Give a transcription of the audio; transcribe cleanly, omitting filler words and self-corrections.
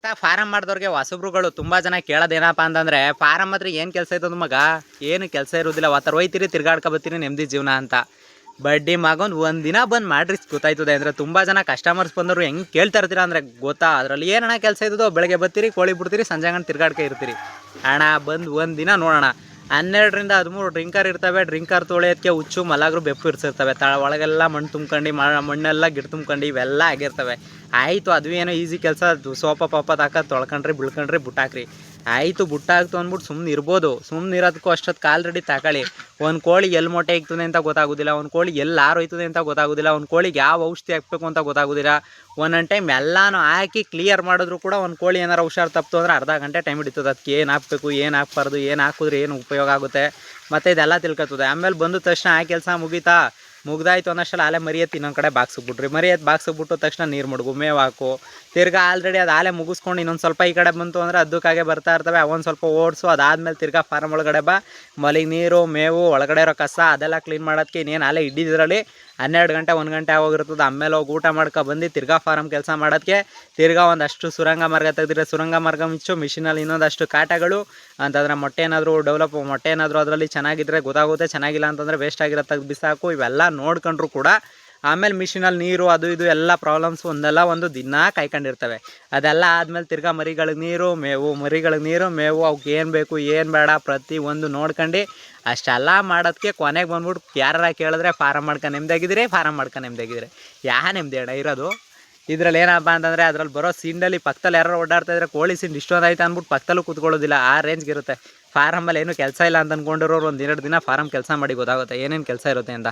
Form ಮಾಡಿದವ್ರಿಗೆ ಹೊಸಬ್ರುಗಳು ತುಂಬಾ ಜನ ಕೇಳೋದೇನಪ್ಪ ಅಂತಂದ್ರೆ ಫಾರಂ ಹತ್ರ ಏನು ಕೆಲಸ ಇರ್ತದ ಮಗ, ಏನು ಕೆಲಸ ಇರೋದಿಲ್ಲ. ಅವತ್ತರ ಹೋಯ್ತಿರಿ ತಿರ್ಗಾಡ್ಕೊ ಬರ್ತೀರಿ ನೆಮ್ಮದಿ ಜೀವನ ಅಂತ. ಬಡ್ಡಿ ಮಗನ್ ಒಂದಿನ ಬಂದು ಮಾಡ್ರಿ ಗೊತ್ತಾಯ್ತದೆ. ಅಂದರೆ ತುಂಬ ಜನ ಕಸ್ಟಮರ್ಸ್ ಬಂದರು ಹೆಂಗೆ ಕೇಳ್ತಾ ಇರ್ತೀರ ಅಂದರೆ ಗೊತ್ತಾ, ಅದರಲ್ಲಿ ಏನಣ್ಣ ಕೆಲಸ ಇದ್ದದೋ ಬೆಳಗ್ಗೆ ಬರ್ತೀರಿ ಕೋಳಿ ಬಿಡ್ತೀರಿ ಸಂಜೆ ಗಂಟೆ ತಿರ್ಗಾಡ್ಕೆ ಇರ್ತೀರಿ. ಅಣ್ಣ ಬಂದು ಒಂದು ದಿನ ನೋಡೋಣ. 12ರಿಂದ 13 ಡ್ರಿಂಕರ್ ಇರ್ತವೆ. ಡ್ರಿಂಕರ್ ತೊಳೆಯೋದಕ್ಕೆ ಹುಚ್ಚು ಮಲಗರು ಬೆಪ್ಪು ಇರ್ತಿರ್ತವೆ. ಒಳಗೆಲ್ಲ ಮಣ್ಣು ತುಂಬ್ಕೊಂಡು ಮಣ್ಣೆಲ್ಲ ಗಿಡ ತುಂಬ್ಕೊಂಡು ಇವೆಲ್ಲ ಆಗಿರ್ತವೆ. ಆಯಿತು ಅದು ಏನೋ ಈಸಿ ಕೆಲಸ, ಸೋಪ ಪಾಪ ತಾಕ ತೊಳ್ಕೊಂಡ್ರಿ ಬಿಳ್ಕೊಂಡ್ರಿ ಬುಟ್ಟಾಕ್ರಿ ಆಯಿತು. ಬುಟ್ಟಾಕ್ತು ಅಂದ್ಬಿಟ್ಟು ಸುಮ್ಮನೆ ಇರ್ಬೋದು. ಸುಮ್ಮನೆ ಇರೋದಕ್ಕೂ ಅಷ್ಟೊತ್ತು ಕಾಲ್ ರೆಡಿ ತಗೊಳ್ಳಿ. ಒಂದು ಕೋಳಿ ಎಲ್ಲಿ ಮೊಟ್ಟೆ ಇಕ್ತದೆ ಅಂತ ಗೊತ್ತಾಗೋದಿಲ್ಲ, ಒಂದು ಕೋಳಿ ಎಲ್ಲಿ ಆರೋಯ್ತದೆ ಅಂತ ಗೊತ್ತಾಗೋದಿಲ್ಲ, ಒಂದು ಕೋಳಿಗೆ ಯಾವ ಔಷಧಿ ಹಾಕಬೇಕು ಅಂತ ಗೊತ್ತಾಗೋದಿಲ್ಲ. ಒಂದೊಂದು ಟೈಮ್ ಎಲ್ಲನೂ ಹಾಕಿ ಕ್ಲಿಯರ್ ಮಾಡಿದ್ರು ಕೂಡ ಒಂದು ಕೋಳಿ ಏನಾರು ಹುಷಾರು ತಪ್ಪಿತು ಅಂದರೆ ಅರ್ಧ ಗಂಟೆ ಟೈಮ್ ಹಿಡಿತದೆ. ಅದಕ್ಕೆ ಏನು ಹಾಕಬೇಕು ಏನು ಹಾಕ್ಬಾರ್ದು, ಏನು ಹಾಕಿದ್ರೆ ಏನು ಉಪಯೋಗ ಆಗುತ್ತೆ ಮತ್ತು ಇದೆಲ್ಲ ತಿಳ್ಕೊತದೆ. ಆಮೇಲೆ ಬಂದ ತಕ್ಷಣ ಆ ಕೆಲಸ ಮುಗ್ದಾಯ್ತು ಅನ್ನೋಷ್ಟಲ್ಲ ಆಲೆ ಮರಿಯತ್ತು ಇನ್ನೊಂದು ಕಡೆ ಬಾಕ್ಸಿಬಿಟ್ರಿ. ಮರಿಯತ್ತು ಬಾಕ್ಸಿಬಿಟ್ಟು ತಕ್ಷಣ ನೀರು ಮಡಗು ಮೇವು ಹಾಕು. ತಿರ್ಗಾ ಆಲ್ರೆಡಿ ಅದು ಆಲೆ ಮುಗಿಸ್ಕೊಂಡು ಇನ್ನೊಂದು ಸ್ವಲ್ಪ ಈ ಕಡೆ ಬಂತು ಅಂದರೆ ಅದಕ್ಕಾಗೆ ಬರ್ತಾ ಇರ್ತವೆ. ಅವೊಂದು ಸ್ವಲ್ಪ ಓಡಿಸು. ಅದಾದಮೇಲೆ ತಿರ್ಗಾ ಫಾರಮ್ ಒಳಗಡೆ ಬಾ. ಮಲಿಗೆ ನೀರು ಮೇವು ಒಳಗಡೆ ಇರೋ ಕಸ ಅದೆಲ್ಲ ಕ್ಲೀನ್ ಮಾಡೋದಕ್ಕೆ ಇನ್ನೇನು ಆಲೆ ಹಿಡಿದ್ರಲ್ಲಿ 12 ಗಂಟೆ 1 ಗಂಟೆ ಆಗೋಗಿರ್ತದೆ. ಆಮೇಲೆ ಹೋಗಿ ಊಟ ಮಾಡ್ಕೊ ಬಂದು ತಿರ್ಗಾ ಫಾರಮ್ ಕೆಲಸ ಮಾಡೋದಕ್ಕೆ ತಿರ್ಗಾ ಒಂದಷ್ಟು ಸುರಂಗ ಮಾರ್ಗ ತೆಗೆದಿದ್ರೆ ಸುರಂಗ ಮಾರ್ಗ ಮಿಚ್ಚು ಮಿಷಿನಲ್ಲಿ ಇನ್ನೊಂದಷ್ಟು ಕಾಟಗಳು ಅಂತಂದರೆ ಮೊಟ್ಟೆ ಏನಾದರೂ ಮೊಟ್ಟೆ ಏನಾದರೂ ಅದರಲ್ಲಿ ಚೆನ್ನಾಗಿದ್ದರೆ ಗೊತ್ತಾಗುತ್ತೆ, ಚೆನ್ನಾಗಿಲ್ಲ ಅಂತಂದರೆ ವೇಸ್ಟ್ ಆಗಿರೋ ತೆಗೆದು ಬಿಸಾಕು. ಇವೆಲ್ಲ ನೋಡ್ಕೊಂಡ್ರು ಕೂಡ ಆಮೇಲೆ ಮಿಷಿನಲ್ಲಿ ನೀರು ಅದು ಇದು ಎಲ್ಲ ಪ್ರಾಬ್ಲಮ್ಸ್ ಒಂದಲ್ಲ ಒಂದು ದಿನ ಕಾಯ್ಕೊಂಡಿರ್ತವೆ. ಅದೆಲ್ಲ ಆದಮೇಲೆ ತಿರ್ಗಾ ಮರಿಗಳಿಗೆ ನೀರು ಮೇವು ಅವಕ್ಕೆ ಏನು ಬೇಕು ಏನು ಬೇಡ ಪ್ರತಿ ಒಂದು ನೋಡ್ಕೊಂಡು ಅಷ್ಟೆಲ್ಲ ಮಾಡೋದಕ್ಕೆ ಕೊನೆಗೆ ಬಂದ್ಬಿಟ್ಟು ಯಾರ ಕೇಳಿದ್ರೆ ಫಾರಮ್ ಮಾಡ್ಕೊಂಡು ನೆಮ್ಮದಿಯಾಗಿದ್ದೀರಿ, ಫಾರಮ್ ಮಾಡ್ಕೊಂಡು ನೆಮ್ಮದಿಯಾಗಿದ್ದೀರಿ. ನೆಮ್ಮದಿ ಅಣ್ಣ ಇರೋದು ಇದ್ರಲ್ಲಿ ಏನಪ್ಪ ಅಂತಂದರೆ ಅದ್ರಲ್ಲಿ ಬರೋ ಸೀಂಡಲ್ಲಿ ಪಕ್ಕದಲ್ಲಿ ಯಾರು ಓಡಾಡ್ತಾ ಇದ್ರೆ ಕೋಳಿ ಸೀಂಡ್ ಇಷ್ಟೊಂದು ಆಯ್ತು ಅಂದ್ಬಿಟ್ಟು ಪಕ್ಕದಲ್ಲೂ ಕೂತ್ಕೊಳ್ಳೋದಿಲ್ಲ. ಆ ರೇಂಜ್ಗೆ ಇರುತ್ತೆ. ಫಾರಮಲ್ಲಿ ಏನೂ ಕೆಲಸ ಇಲ್ಲ ಅಂತ ಅಂದ್ಕೊಂಡಿರೋರು 1-2 ದಿನ ಫಾರಮ್ ಕೆಲಸ ಮಾಡಿ ಗೊತ್ತಾಗುತ್ತೆ ಏನೇನು ಕೆಲಸ ಇರುತ್ತೆ ಅಂತ.